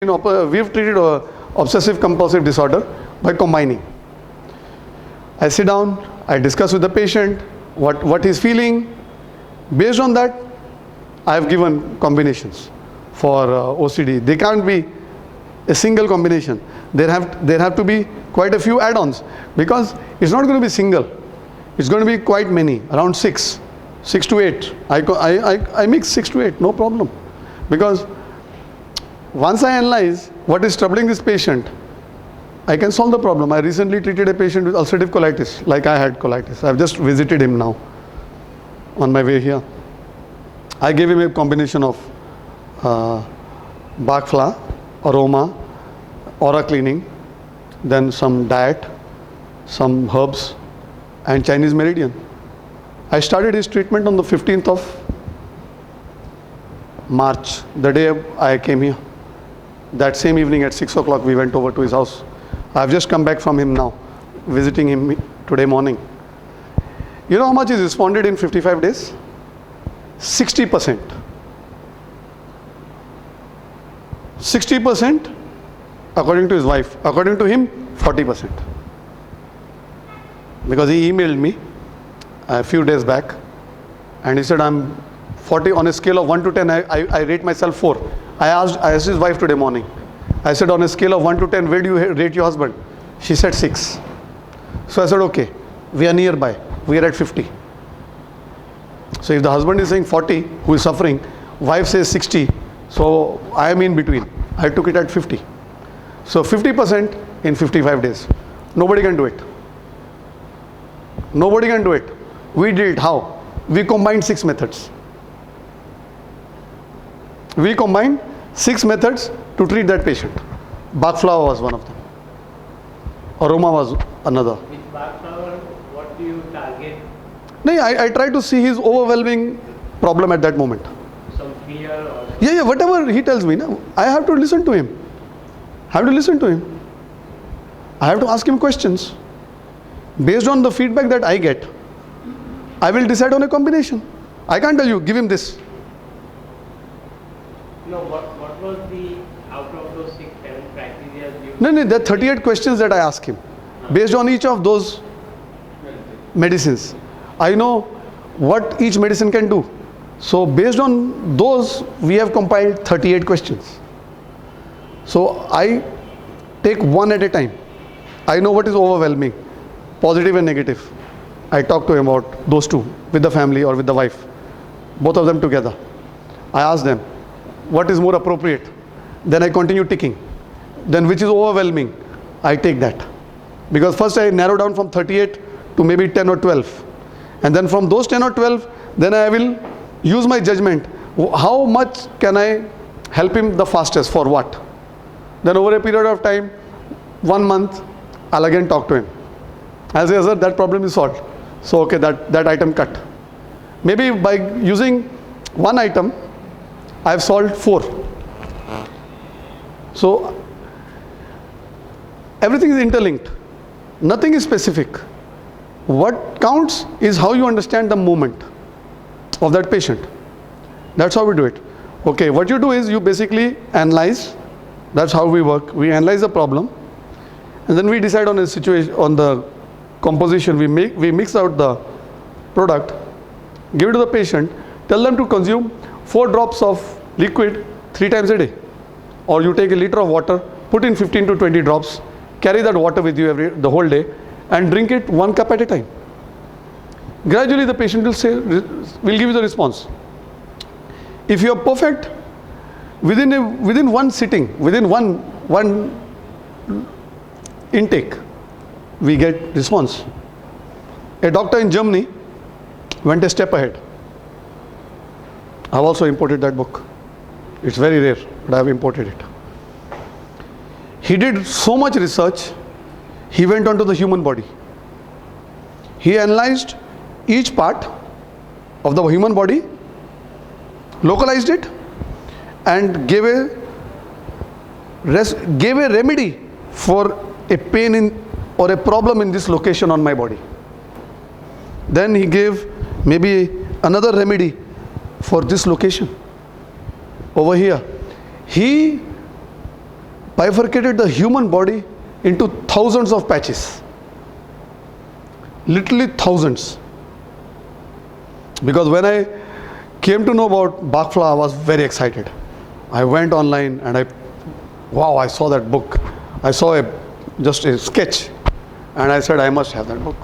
we've treated obsessive compulsive disorder by combining. I sit down, I discuss with the patient what he's feeling. Based on that, I have given combinations for OCD. They can't be a single combination. There have to be quite a few add-ons, because it's not going to be single. It's going to be quite many, around 6 to 8. I mix 6 to 8, no problem. Because once I analyze what is troubling this patient, I can solve the problem. I recently treated a patient with ulcerative colitis, like I had colitis. I've just visited him now on my way here. I gave him a combination of Bach flower, aroma, aura cleaning, then some diet, some herbs, and Chinese meridian. I started his treatment on the 15th of March, the day I came here. That same evening at 6 o'clock we went over to his house. I've just come back from him now, visiting him today morning. You know how much he responded in 55 days? 60%. 60% according to his wife. According to him, 40%. Because he emailed me a few days back and he said, I'm 40 on a scale of 1 to 10, I rate myself 4. I asked his wife today morning. I said, on a scale of 1 to 10, where do you rate your husband? She said 6. So I said, okay, we are nearby. We are at 50. So if the husband is saying 40, who is suffering, wife says 60, so I am in between. I took it at 50. So 50% in 55 days. Nobody can do it. Nobody can do it. We did it. How? We combined 6 methods. We combined 6 methods to treat that patient. Bach flower was one of them. Aroma was another. With Bach flower, what do you target? No, I try to see his overwhelming problem at that moment. Some fear or... Yeah, whatever he tells me, no, I have to listen to him. I have to listen to him. I have to ask him questions. Based on the feedback that I get, I will decide on a combination. I can't tell you, give him this. No, what was the, out of those 6, 7 criteria you... No, there are 38 questions that I ask him. Based on each of those medicines, I know what each medicine can do. So based on those, we have compiled 38 questions. So I take one at a time. I know what is overwhelming, positive and negative. I talk to him about those two, with the family or with the wife, both of them together. I ask them, what is more appropriate? Then I continue ticking. Then which is overwhelming, I take that. Because first I narrow down from 38 to maybe 10 or 12. And then from those 10 or 12, then I will use my judgment. How much can I help him the fastest, for what? Then over a period of time, 1 month, I'll again talk to him. I'll say, sir, that problem is solved. So okay, that item cut. Maybe by using one item, I've solved 4. So everything is interlinked. Nothing is specific. What counts is how you understand the moment of that patient. That's how we do it. Okay, what you do is you basically analyze. That's how we work. We analyze the problem, and then we decide on a situation, on the composition. We mix out the product, give it to the patient, tell them to consume 4 drops of liquid 3 times a day. Or you take a liter of water, put in 15 to 20 drops, carry that water with you the whole day, and drink it 1 cup at a time. Gradually the patient will give you the response. If you are perfect, within one sitting, within one intake, we get response. A doctor in Germany went a step ahead. I've also imported that book. It's very rare, but I've imported it. He did so much research, he went on to the human body. He analyzed each part of the human body, localized it, and gave a remedy for a pain or a problem in this location on my body. Then he gave maybe another remedy for this location over here. He bifurcated the human body into thousands of patches. Literally thousands. Because when I came to know about Bachfla, I was very excited. I went online and I saw that book. I saw just a sketch and I said, I must have that book.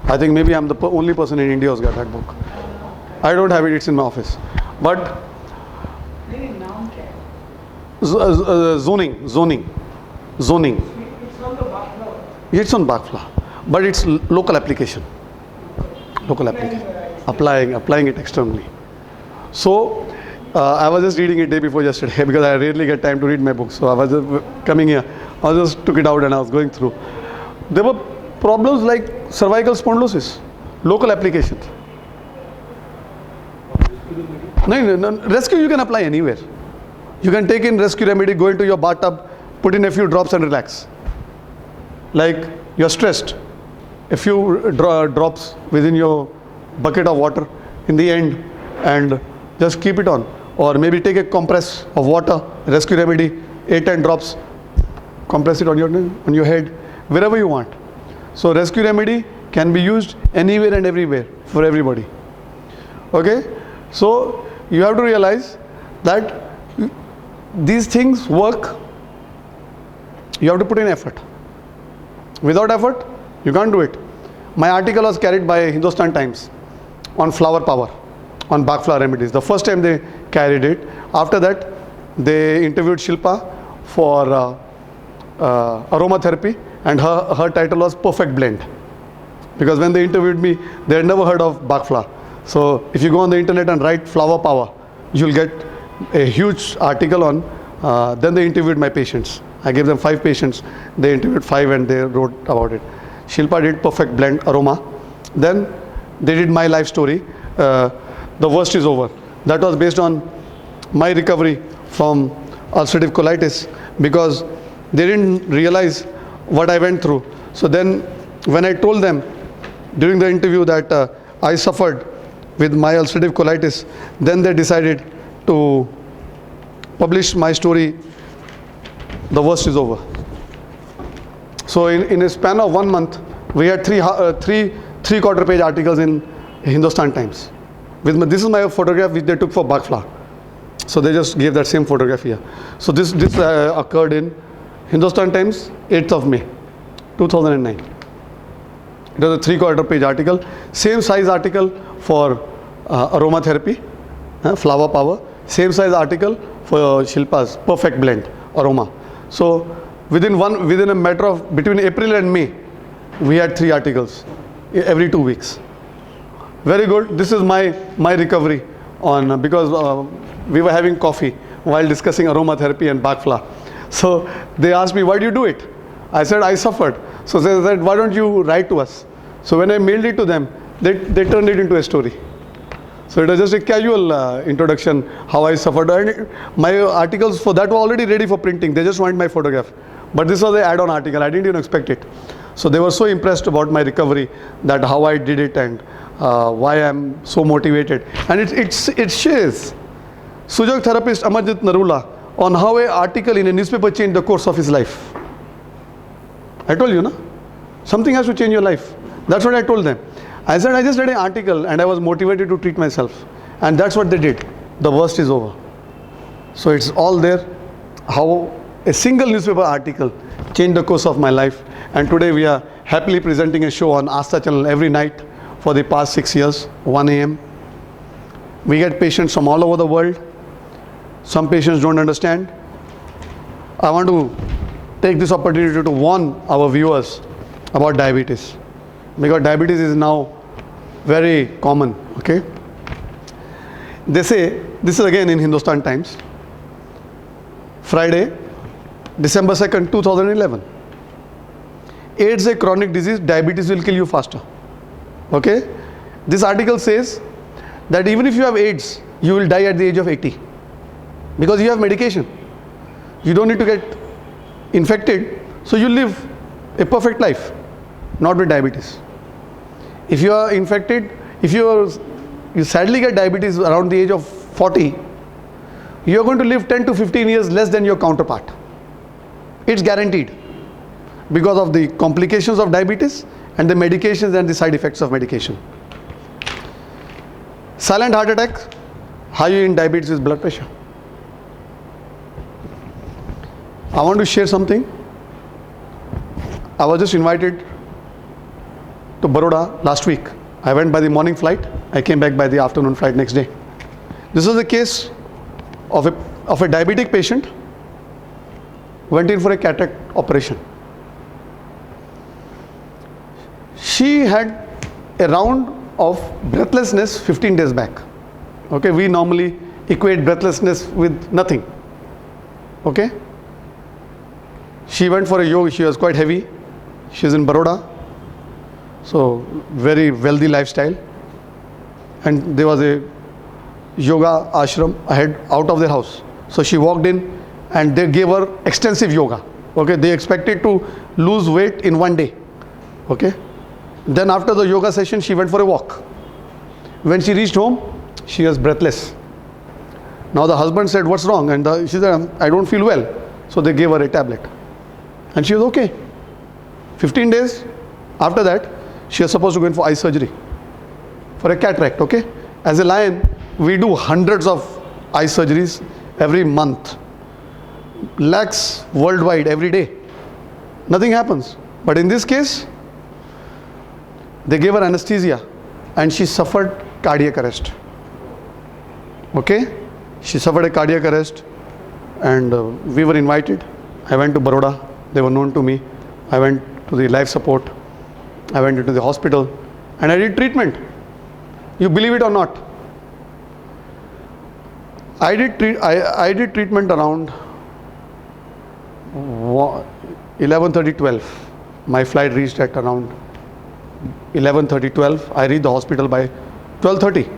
I think maybe I'm the only person in India who's got that book. I don't have it, it's in my office. But zoning. It's on the Bachfla. It's on Bachfla, but it's local application. Applying it externally. So I was just reading it day before yesterday because I rarely get time to read my books. So I was just coming here, I just took it out and I was going through. There were problems like cervical spondylosis, local applications. No, rescue you can apply anywhere. You can take in rescue remedy, go into your bathtub, put in a few drops and relax. Like you're stressed, a few drops within your bucket of water in the end and just keep it on. Or maybe take a compress of water, rescue remedy, 8-10 drops, compress it on your head, wherever you want. So rescue remedy can be used anywhere and everywhere for everybody. Okay? So you have to realize that these things work. You have to put in effort. Without effort, you can't do it. My article was carried by Hindustan Times on flower power, on Bachfla remedies. The first time they carried it. After that, they interviewed Shilpa for aromatherapy, and her title was Perfect Blend. Because when they interviewed me, they had never heard of Bachfla. So if you go on the internet and write flower power, you'll get a huge article on. Then they interviewed my patients. I gave them 5 patients. They interviewed 5 and they wrote about it. Shilpa did Perfect Blend aroma. Then they did my life story. The worst is over. That was based on my recovery from ulcerative colitis, because they didn't realize what I went through. So then when I told them during the interview that I suffered with my ulcerative colitis, then they decided to publish my story, The Worst is Over. So in a span of 1 month, we had three-quarter page articles in Hindustan Times. This is my photograph which they took for Bachfla. So they just gave that same photograph here. So this occurred in Hindustan Times, 8th of May, 2009. It was a 3-quarter page article. Same size article for aromatherapy, flower power. Same size article for Shilpa's Perfect Blend, aroma. So within a matter of between April and May, we had 3 articles every 2 weeks. Very good. This is my recovery on because we were having coffee while discussing aromatherapy and Bachfla. So they asked me, why do you do it? I said, I suffered. So they said, why don't you write to us? So when I mailed it to them, they turned it into a story. So it was just a casual introduction, how I suffered. And my articles for that were already ready for printing. They just wanted my photograph. But this was an add-on article. I didn't even expect it. So they were so impressed about my recovery, that how I did it and why I'm so motivated. And it shares Sujok therapist Amarjit Narula on how an article in a newspaper changed the course of his life. I told you, no? Something has to change your life. That's what I told them. I said, I just read an article and I was motivated to treat myself. And that's what they did. The worst is over. So it's all there, how a single newspaper article changed the course of my life. And today we are happily presenting a show on Asta channel every night for the past 6 years, 1 a.m. We get patients from all over the world. Some patients don't understand. I want to take this opportunity to warn our viewers about diabetes, because diabetes is now very common. Okay, they say, this is again in Hindustan Times, Friday, December 2nd, 2011. AIDS is a chronic disease, diabetes will kill you faster. Okay, this article says that even if you have AIDS, you will die at the age of 80, because you have medication. You don't need to get infected, so you live a perfect life, not with diabetes. If you are infected, if you sadly get diabetes around the age of 40, you are going to live 10 to 15 years less than your counterpart. It's guaranteed because of the complications of diabetes and the medications and the side effects of medication. Silent heart attack, high in diabetes with blood pressure. I want to share something. I was just invited to Baroda last week. I went by the morning flight. I came back by the afternoon flight next day. This is a case of a diabetic patient went in for a cataract operation. She had a round of breathlessness 15 days back. Okay, we normally equate breathlessness with nothing. Okay, she went for a yoga. She was quite heavy. She's in Baroda, so very wealthy lifestyle, and there was a yoga ashram ahead out of their house. So she walked in and they gave her extensive yoga. Okay, they expected to lose weight in one day. Okay, then after the yoga session she went for a walk. When she reached home, she was breathless. Now the husband said, "What's wrong?" And she said, "I don't feel well." So they gave her a tablet and she was okay. 15 days after that, she was supposed to go in for eye surgery for a cataract. Okay, as a Lion, we do hundreds of eye surgeries every month, lakhs worldwide every day. Nothing happens. But in this case, they gave her anesthesia and she suffered cardiac arrest. Okay, she suffered a cardiac arrest, and we were invited. I went to Baroda. They were known to me. I went to the life support. I went into the hospital and I did treatment. You believe it or not, I did treatment around 11:30, 12. My flight reached at around 11:30, 12. I reached the hospital by 12:30.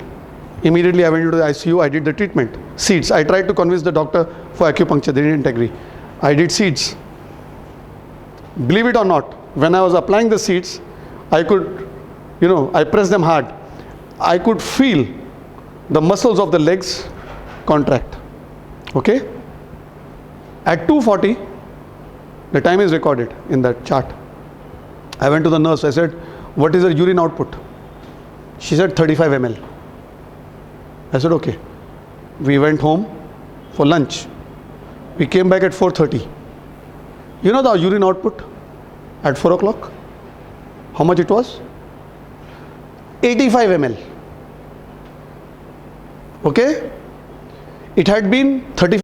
Immediately I went into the ICU. I did the treatment. Seeds. I tried to convince the doctor for acupuncture. They didn't agree. I did seeds. Believe it or not, when I was applying the seeds, I could, I pressed them hard. I could feel the muscles of the legs contract. Okay? At 2:40, the time is recorded in that chart. I went to the nurse. I said, "What is her urine output?" She said 35 ml. I said, "Okay." We went home for lunch. We came back at 4:30. You know the urine output at 4 o'clock? How much it was? 85 ml. Okay? It had been 35